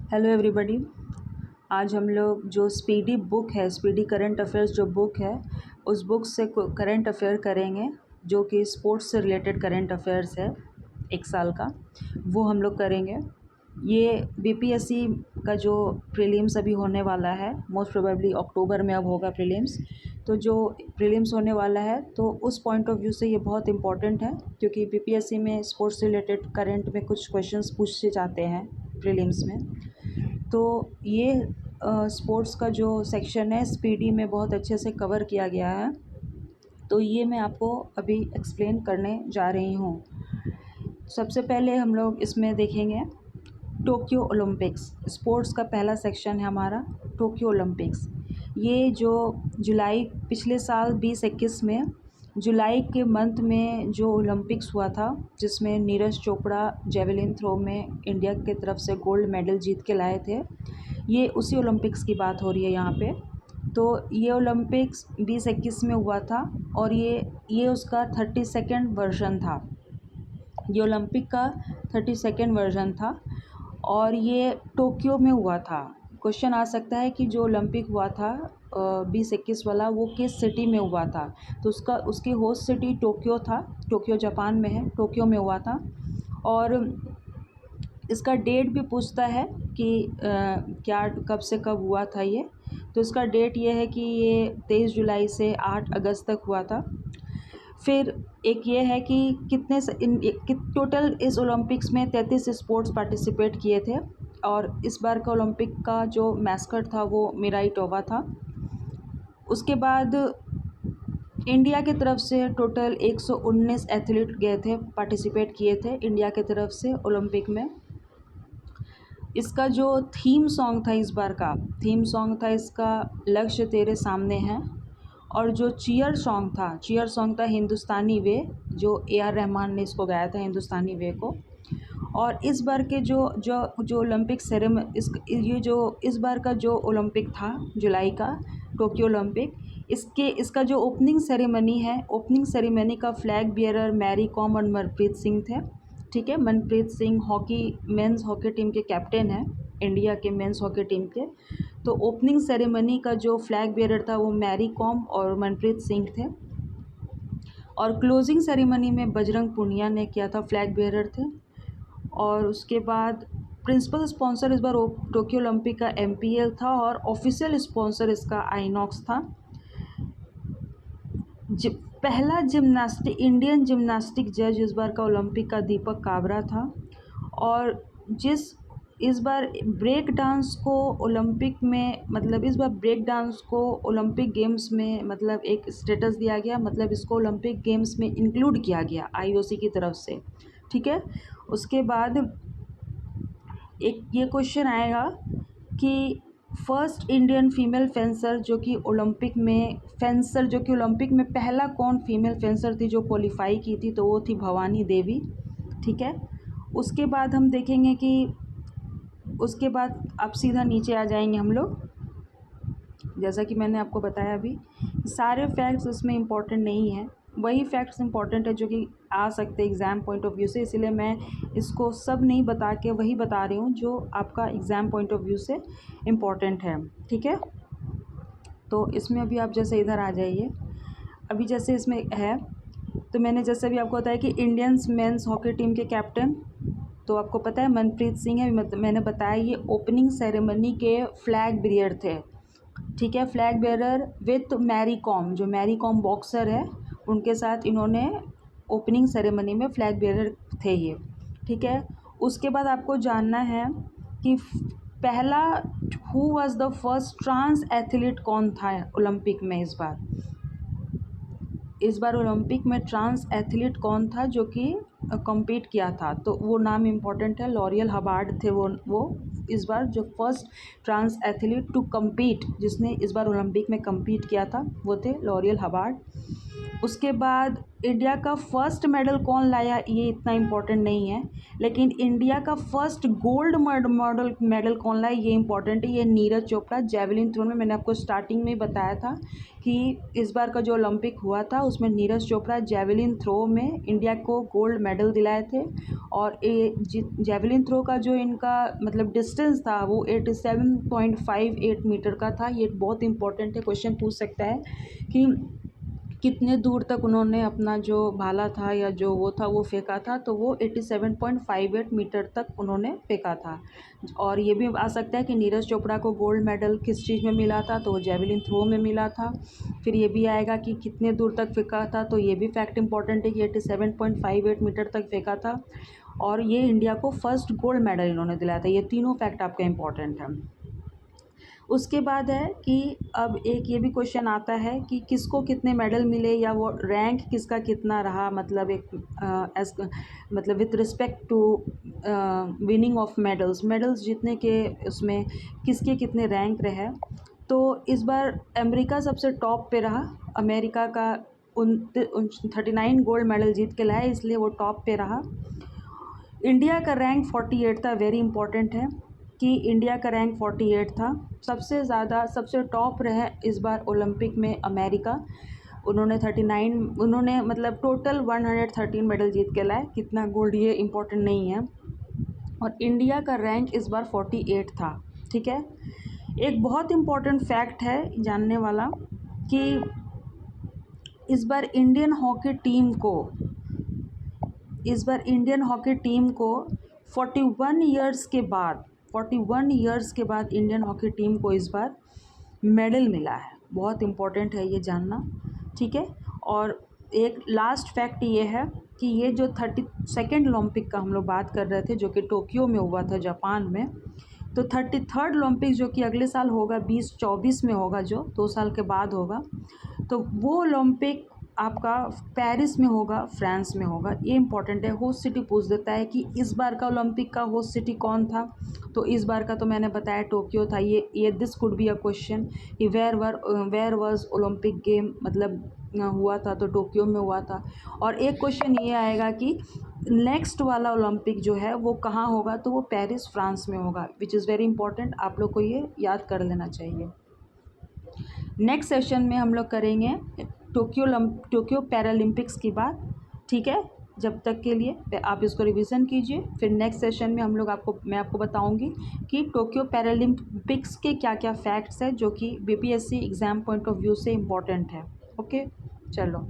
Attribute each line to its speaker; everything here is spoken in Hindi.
Speaker 1: Hello everybody. आज हम लोग जो स्पीडी बुक है, स्पीडी करंट अफेयर्स जो बुक है, उस बुक से करंट अफेयर करेंगे जो कि स्पोर्ट्स से रिलेटेड करंट अफेयर्स है 1 साल का, वो हम लोग करेंगे। ये बीपीएससी का जो प्रीलिम्स अभी होने वाला है, मोस्ट प्रोबेबली अक्टूबर में अब होगा प्रीलिम्स। तो जो प्रीलिम्स होने वाला है तो उस पॉइंट ऑफ व्यू से ये बहुत इंपॉर्टेंट है, क्योंकि बीपीएससी में स्पोर्ट्स से रिलेटेड करंट में कुछ क्वेश्चंस पूछे जाते हैं प्रीलिम्स में। तो ये स्पोर्ट्स का जो सेक्शन है स्पीडी में बहुत अच्छे से कवर किया गया है, तो ये मैं आपको अभी एक्सप्लेन करने जा रही हूँ। सबसे पहले हम लोग इसमें देखेंगे टोक्यो ओलंपिक्स। स्पोर्ट्स का पहला सेक्शन है हमारा टोक्यो ओलंपिक्स। ये जो जुलाई पिछले साल 2021 में जुलाई के मंथ में जो ओलंपिक्स हुआ था, जिसमें नीरज चोपड़ा जेवलिन थ्रो में इंडिया की तरफ से गोल्ड मेडल जीत के लाए थे, ये उसी ओलंपिक्स की बात हो रही है यहाँ पे। तो ये ओलंपिक्स 2021 में हुआ था और ये उसका 32nd वर्जन था। ये ओलंपिक का 32nd वर्जन था और ये टोक्यो में हुआ था। क्वेश्चन आ सकता है कि जो ओलंपिक हुआ था 2021 वाला, वो किस सिटी में हुआ था। तो उसकी होस्ट सिटी टोक्यो था। टोक्यो जापान में है, टोक्यो में हुआ था। और इसका डेट भी पूछता है कि क्या कब से कब हुआ था ये। तो इसका डेट ये है कि ये 23 जुलाई से 8 अगस्त तक हुआ था। फिर एक ये है कि टोटल इस ओलंपिक्स में 33 स्पोर्ट्स पार्टिसिपेट किए थे और इस बार का ओलंपिक का जो मैस्कट था वो मिराई टोबा था। उसके बाद इंडिया की तरफ से टोटल 119 एथलीट गए थे, पार्टिसिपेट किए थे इंडिया की तरफ से ओलंपिक में। इसका जो थीम सॉन्ग था, इस बार का थीम सॉन्ग था इसका लक्ष्य तेरे सामने है। और जो चीयर सॉन्ग था हिंदुस्तानी वे, जो ए.आर. रहमान ने इसको गाया था, हिंदुस्तानी वे को। और इस बार के जो ओलंपिक इस बार का जो ओलंपिक था जुलाई का टोक्यो ओलंपिक, इसका जो ओपनिंग सेरेमनी है, ओपनिंग सेरेमनी का फ्लैग बियरर मैरी कॉम और मनप्रीत सिंह थे। ठीक है, Manpreet Singh men's hockey team के कैप्टन हैं, इंडिया के मेंस हॉकी टीम के। तो ओपनिंग सेरेमनी का जो फ्लैग बियरर था वो मैरी कॉम और मनप्रीत सिंह थे। और क्लोजिंग सेरेमनी में बजरंग पुनिया ने किया था, फ्लैग बियरर थे। और उसके बाद प्रिंसिपल स्पॉन्सर इस बार टोक्यो ओलंपिक का एमपीएल था और ऑफिशियल स्पॉन्सर इसका आइनॉक्स था। पहला इंडियन जिम्नास्टिक जज इस बार का ओलंपिक का दीपक काबरा था। और इस बार ब्रेक डांस को ओलंपिक में, मतलब इस बार ब्रेक डांस को ओलंपिक गेम्स में मतलब एक स्टेटस दिया गया, मतलब इसको ओलंपिक गेम्स में इंक्लूड किया गया आईओसी की तरफ से। ठीक है, उसके बाद एक ये क्वेश्चन आएगा कि फर्स्ट इंडियन फीमेल फेंसर जो कि ओलंपिक में पहला कौन फीमेल फेंसर थी जो क्वालिफाई की थी, तो वो थी भवानी देवी। ठीक है, उसके बाद हम देखेंगे कि उसके बाद अब सीधा नीचे आ जाएंगे हम लोग। जैसा कि मैंने आपको बताया अभी, सारे फैक्ट्स इसमें इम्पॉर्टेंट नहीं है, वही फैक्ट्स इम्पॉर्टेंट है जो कि आ सकते हैं एग्ज़ाम पॉइंट ऑफ व्यू से, इसलिए मैं इसको सब नहीं बता के वही बता रही हूँ जो आपका एग्ज़ाम पॉइंट ऑफ व्यू से इम्पॉर्टेंट है। ठीक है, तो इसमें अभी आप जैसे इधर आ जाइए। अभी जैसे इसमें है, तो मैंने जैसे भी आपको बताया कि इंडियन मेंस हॉकी टीम के कैप्टन, तो आपको पता है मनप्रीत सिंह है। मैंने बताया ये ओपनिंग सेरेमनी के फ्लैग बियरर थे। ठीक है, flag bearer with Mary Kom, जो मैरी कॉम बॉक्सर है, उनके साथ इन्होंने ओपनिंग सेरेमनी में फ्लैग बेयरर थे ये। ठीक है, उसके बाद आपको जानना है कि पहला who was the first trans athlete कौन था ओलंपिक में। इस बार ओलंपिक में ट्रांस एथलीट कौन था जो कि कम्पीट किया था, तो वो नाम इम्पॉर्टेंट है, लॉरियल हबार्ड थे वो इस बार जो first trans athlete to compete, जिसने इस बार ओलंपिक में कम्पीट किया था, वो थे लॉरियल हबार्ड। उसके बाद इंडिया का फर्स्ट मेडल कौन लाया, ये इतना इम्पोर्टेंट नहीं है, लेकिन इंडिया का फर्स्ट गोल्ड मेडल कौन लाया ये इम्पोर्टेंट है। ये नीरज चोपड़ा जेवलिन थ्रो में। मैंने आपको स्टार्टिंग में ही बताया था कि इस बार का जो ओलंपिक हुआ था उसमें नीरज चोपड़ा जेवलिन थ्रो में इंडिया को गोल्ड मेडल दिलाए थे। और ये जेवलिन थ्रो का जो इनका मतलब डिस्टेंस था वो 87.58 मीटर का था। ये बहुत इंपॉर्टेंट है, क्वेश्चन पूछ सकता है कि कितने दूर तक उन्होंने अपना जो भाला था या जो वो था वो फेंका था, तो वो 87.58 मीटर तक उन्होंने फेंका था। और ये भी आ सकता है कि नीरज चोपड़ा को गोल्ड मेडल किस चीज़ में मिला था, तो वो जेवलिन थ्रो में मिला था। फिर ये भी आएगा कि कितने दूर तक फेंका था, तो ये भी फैक्ट इंपॉर्टेंट है कि 87.58 मीटर तक फेंका था। और ये इंडिया को फर्स्ट गोल्ड मेडल इन्होंने दिलाया था। ये तीनों फैक्ट आपका इंपॉर्टेंट है। उसके बाद है कि अब एक ये भी क्वेश्चन आता है कि किसको कितने मेडल मिले या वो रैंक किसका कितना रहा, मतलब एक एज मतलब with respect to winning of medals जीतने के उसमें किसके कितने रैंक रहे। तो इस बार अमेरिका सबसे टॉप पे रहा। अमेरिका का 39 गोल्ड मेडल जीत के लाया, इसलिए वो टॉप पे रहा। इंडिया का रैंक 48 था, वेरी इंपॉर्टेंट है कि इंडिया का रैंक 48 था। सबसे ज़्यादा सबसे टॉप रहे इस बार ओलंपिक में अमेरिका। उन्होंने 39 उन्होंने मतलब टोटल 113 मेडल जीत के लाए। कितना गोल्ड ये इंपॉर्टेंट नहीं है। और इंडिया का रैंक इस बार 48 था। ठीक है, एक बहुत इम्पॉर्टेंट फैक्ट है जानने वाला कि इस बार इंडियन हॉकी टीम को 41 ईयर्स के बाद इंडियन हॉकी टीम को इस बार मेडल मिला है। बहुत इम्पोर्टेंट है ये जानना। ठीक है, और एक लास्ट फैक्ट ये है कि ये जो 32nd ओलंपिक का हम लोग बात कर रहे थे जो कि टोक्यो में हुआ था जापान में, तो 33rd ओलंपिक जो कि अगले साल होगा 2024 में होगा, जो 2 साल के बाद होगा, तो वो ओलंपिक आपका पेरिस में होगा, फ्रांस में होगा। ये इंपॉर्टेंट है। होस्ट सिटी पूछ देता है कि इस बार का ओलंपिक का होस्ट सिटी कौन था, तो इस बार का तो मैंने बताया टोक्यो था। ये this could be a question कि वेयर वाज ओलंपिक गेम मतलब हुआ था, तो टोक्यो में हुआ था। और एक क्वेश्चन ये आएगा कि नेक्स्ट वाला ओलंपिक जो है वो कहाँ होगा, तो वो पेरिस फ्रांस में होगा, विच इज़ वेरी इंपॉर्टेंट। आप लोग को ये याद कर लेना चाहिए। नेक्स्ट सेशन में हम लोग करेंगे टोक्यो पैरालंपिक्स की बात। ठीक है, जब तक के लिए आप इसको रिवीजन कीजिए। फिर नेक्स्ट सेशन में मैं आपको बताऊंगी कि टोक्यो पैरालंपिक्स के क्या क्या फैक्ट्स हैं जो कि BPSC exam point of view से इम्पॉर्टेंट है। ओके, चलो।